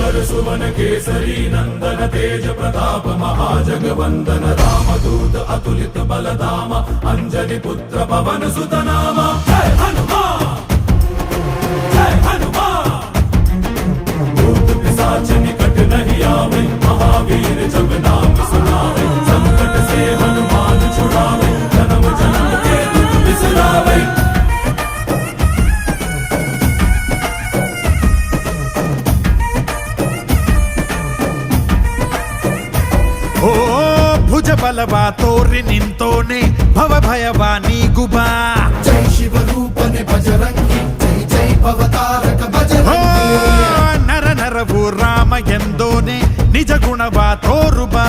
भास्कर सुवन केसरी नंदन तेज प्रताप महाजगवंदन रामदूत अतुलित बलधाम अंजनी पुत्र पवन सुत नाम जय हनुमान जय हनुमान। भूत पिशाच निकट नहीं आवे महावीर जब नाम सुनावे संकट से हनुमान छुड़ावे जन्म जन्म के दुख बिसरावे। ಓ ಭುಜ ಬಲವ ತೋರಿ ನಿಂತೋನೆ ಭವ ಭಯವ ನೀಗುಬಾ जय शिव रूपने बजरंगी जय जय भवतारक बजरंगी। ನರ ನರವು ರಾಮ ಎಂದೋನೆ ನಿಜ ಗುಣವ ತೋರುಬಾ